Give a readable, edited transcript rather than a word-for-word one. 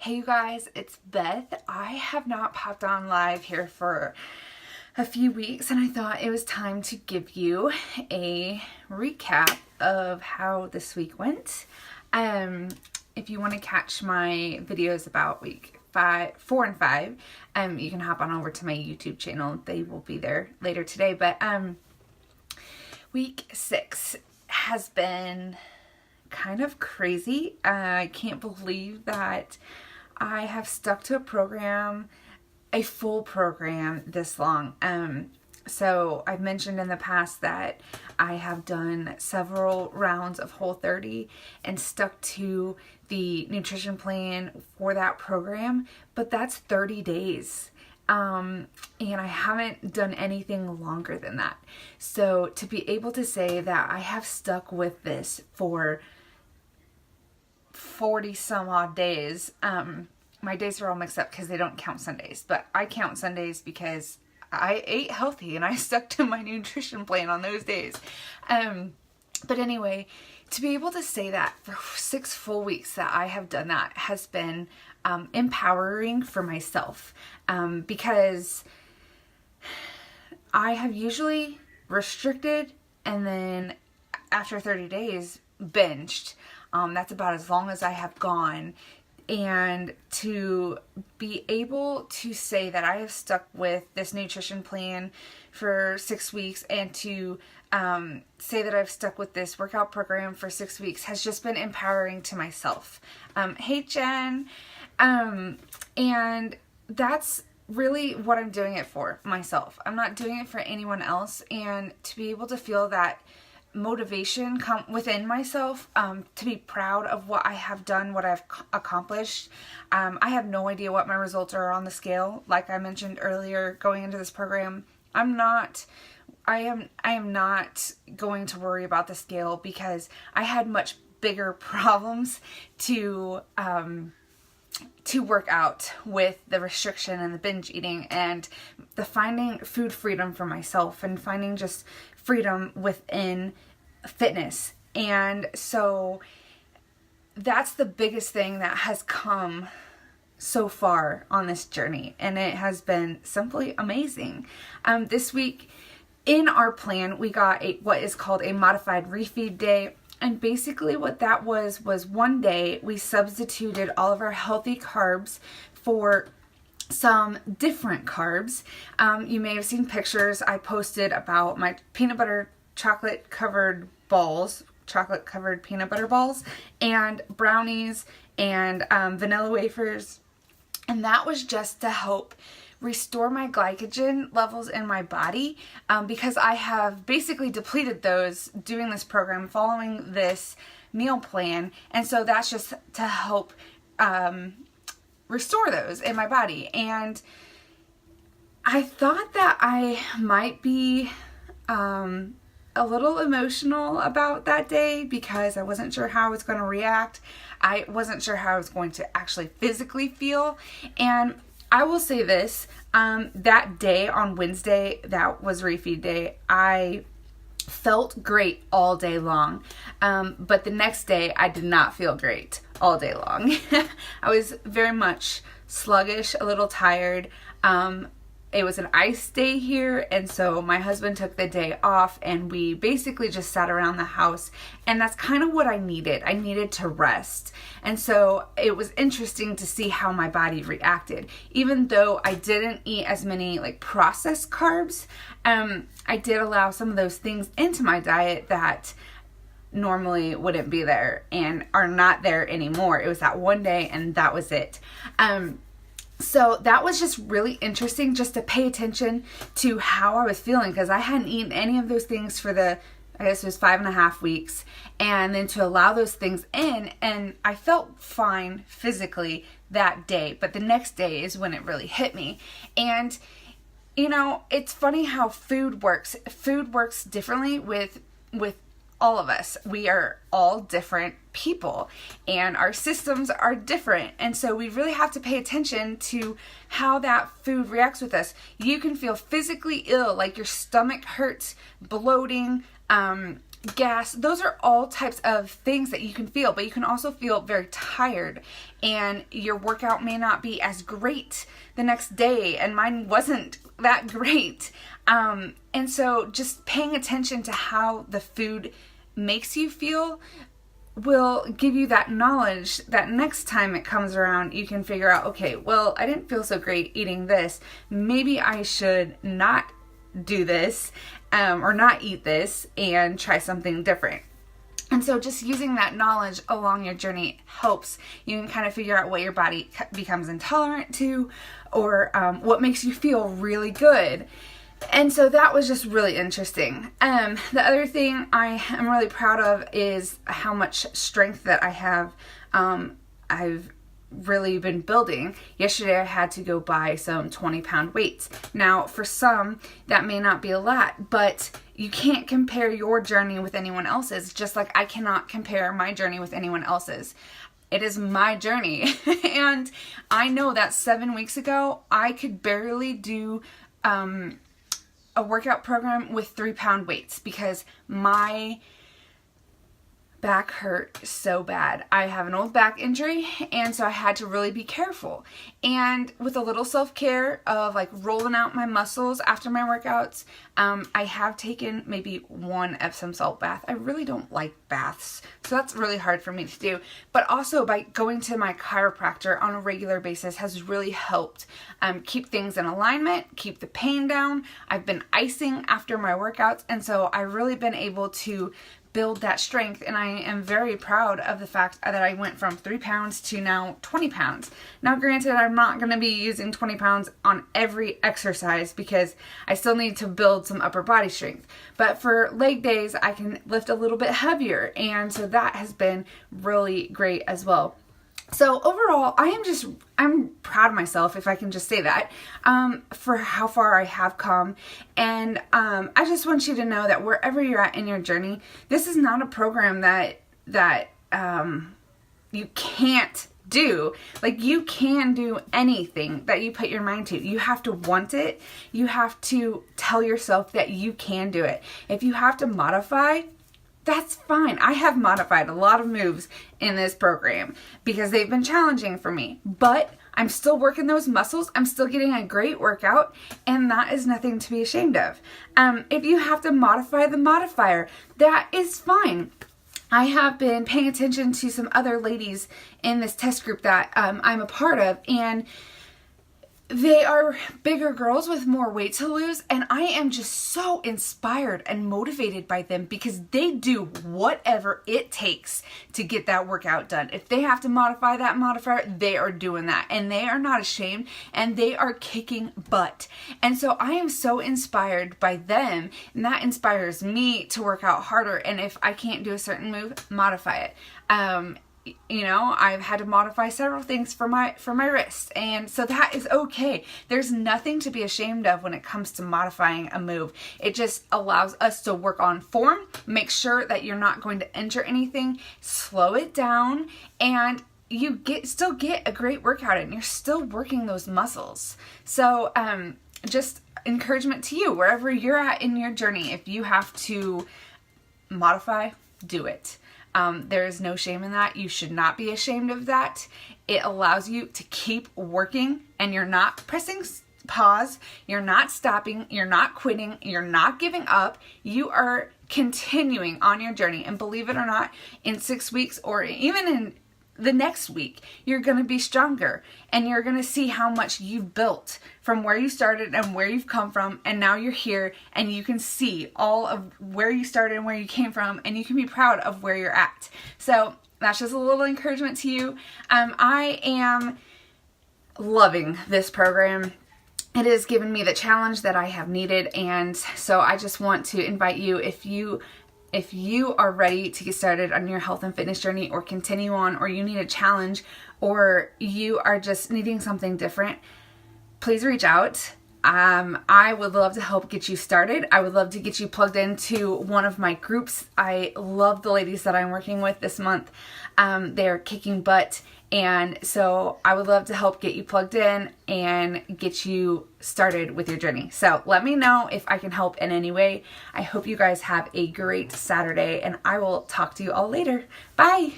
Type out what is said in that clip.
Hey you guys, it's Beth. I have not popped on live here for a few weeks and I thought it was time to give you a recap of how this week went. If you want to catch my videos about week 4 and 5, you can hop on over to my YouTube channel. They will be there later today. But week 6 has been kind of crazy. I can't believe that I have stuck to a full program this long. So I've mentioned in the past that I have done several rounds of Whole30 and stuck to the nutrition plan for that program, but that's 30 days. And I haven't done anything longer than that. So to be able to say that I have stuck with this for 40 some odd days, my days are all mixed up because they don't count Sundays, but I count Sundays because I ate healthy and I stuck to my nutrition plan on those days. But anyway, to be able to say that for 6 full weeks that I have done that has been empowering for myself, because I have usually restricted and then after 30 days binged. That's about as long as I have gone. And to be able to say that I have stuck with this nutrition plan for 6 weeks and to say that I've stuck with this workout program for 6 weeks has just been empowering to myself. Hey Jen. And that's really what I'm doing it for, myself. I'm not doing it for anyone else. And to be able to feel that motivation come within myself, to be proud of what I have done, what I've accomplished. I have no idea what my results are on the scale. Like I mentioned earlier, going into this program, I am not going to worry about the scale because I had much bigger problems to work out with the restriction and the binge eating and the finding food freedom for myself and finding just freedom within fitness. And so that's the biggest thing that has come so far on this journey, and it has been simply amazing. This week in our plan, we got what is called a modified refeed day. And basically what that was one day we substituted all of our healthy carbs for some different carbs. You may have seen pictures I posted about my peanut butter chocolate covered peanut butter balls and brownies and vanilla wafers. And that was just to help restore my glycogen levels in my body, because I have basically depleted those doing this program, following this meal plan. And so that's just to help restore those in my body. And I thought that I might be a little emotional about that day because I wasn't sure how I was going to react. I wasn't sure how I was going to actually physically feel. And I will say this, that day on Wednesday, that was refeed day, I felt great all day long. But the next day I did not feel great all day long. I was very much sluggish, a little tired. It was an ice day here, and so my husband took the day off and we basically just sat around the house, and that's kind of what I needed. I needed to rest. And so it was interesting to see how my body reacted. Even though I didn't eat as many processed carbs, I did allow some of those things into my diet that normally wouldn't be there and are not there anymore. It was that one day and that was it. So that was just really interesting just to pay attention to how I was feeling, because I hadn't eaten any of those things for I guess it was 5.5 weeks, and then to allow those things in, and I felt fine physically that day, but the next day is when it really hit me. And it's funny how food works. Food works differently with all of us. We are all different people and our systems are different. And so we really have to pay attention to how that food reacts with us. You can feel physically ill, like your stomach hurts, bloating, gas. Those are all types of things that you can feel, but you can also feel very tired, and your workout may not be as great the next day, and mine wasn't that great. And so just paying attention to how the food makes you feel will give you that knowledge that next time it comes around, you can figure out, okay, well, I didn't feel so great eating this. Maybe I should not do this, or not eat this, and try something different. And so just using that knowledge along your journey helps. You can kind of figure out what your body becomes intolerant to, or what makes you feel really good. And so that was just really interesting. The other thing I am really proud of is how much strength that I have. I've really been building. Yesterday I had to go buy some 20-pound weights. Now for some that may not be a lot, but you can't compare your journey with anyone else's, just like I cannot compare my journey with anyone else's. It is my journey. And I know that 7 weeks ago I could barely do a workout program with 3-pound weights because my back hurt so bad. I have an old back injury, and so I had to really be careful. And with a little self-care of like rolling out my muscles after my workouts, I have taken maybe one Epsom salt bath. I really don't like baths, so that's really hard for me to do. But also by going to my chiropractor on a regular basis has really helped keep things in alignment, keep the pain down. I've been icing after my workouts, and so I've really been able to build that strength, and I am very proud of the fact that I went from 3 pounds to now 20 pounds. Now granted, I'm not going to be using 20 pounds on every exercise because I still need to build some upper body strength, but for leg days I can lift a little bit heavier, and so that has been really great as well. So overall, I'm proud of myself, if I can just say that, for how far I have come. And I just want you to know that wherever you're at in your journey, this is not a program that you can't do. Like, you can do anything that you put your mind to. You have to want it. You have to tell yourself that you can do it. If you have to modify, that's fine. I have modified a lot of moves in this program because they've been challenging for me, but I'm still working those muscles. I'm still getting a great workout, and that is nothing to be ashamed of. If you have to modify the modifier, that is fine. I have been paying attention to some other ladies in this test group that I'm a part of, and they are bigger girls with more weight to lose, and I am just so inspired and motivated by them because they do whatever it takes to get that workout done. If they have to modify that modifier, they are doing that, and they are not ashamed, and they are kicking butt. And so I am so inspired by them, and that inspires me to work out harder, and if I can't do a certain move, modify it. You know, I've had to modify several things for my wrist, and so that is okay. There's nothing to be ashamed of when it comes to modifying a move. It just allows us to work on form, make sure that you're not going to injure anything, slow it down, and you still get a great workout and you're still working those muscles. So just encouragement to you, wherever you're at in your journey, if you have to modify, do it. There is no shame in that. You should not be ashamed of that. It allows you to keep working, and you're not pressing pause. You're not stopping. You're not quitting. You're not giving up. You are continuing on your journey. And believe it or not, in 6 weeks or even in the next week, you're going to be stronger, and you're going to see how much you've built from where you started and where you've come from, and now you're here, and you can see all of where you started and where you came from, and you can be proud of where you're at. So that's just a little encouragement to you. I am loving this program. It has given me the challenge that I have needed, and so I just want to invite you, if you are ready to get started on your health and fitness journey, or continue on, or you need a challenge, or you are just needing something different, please reach out. I would love to help get you started. I would love to get you plugged into one of my groups. I love the ladies that I'm working with this month. They're kicking butt. And so I would love to help get you plugged in and get you started with your journey. So let me know if I can help in any way. I hope you guys have a great Saturday, and I will talk to you all later. Bye.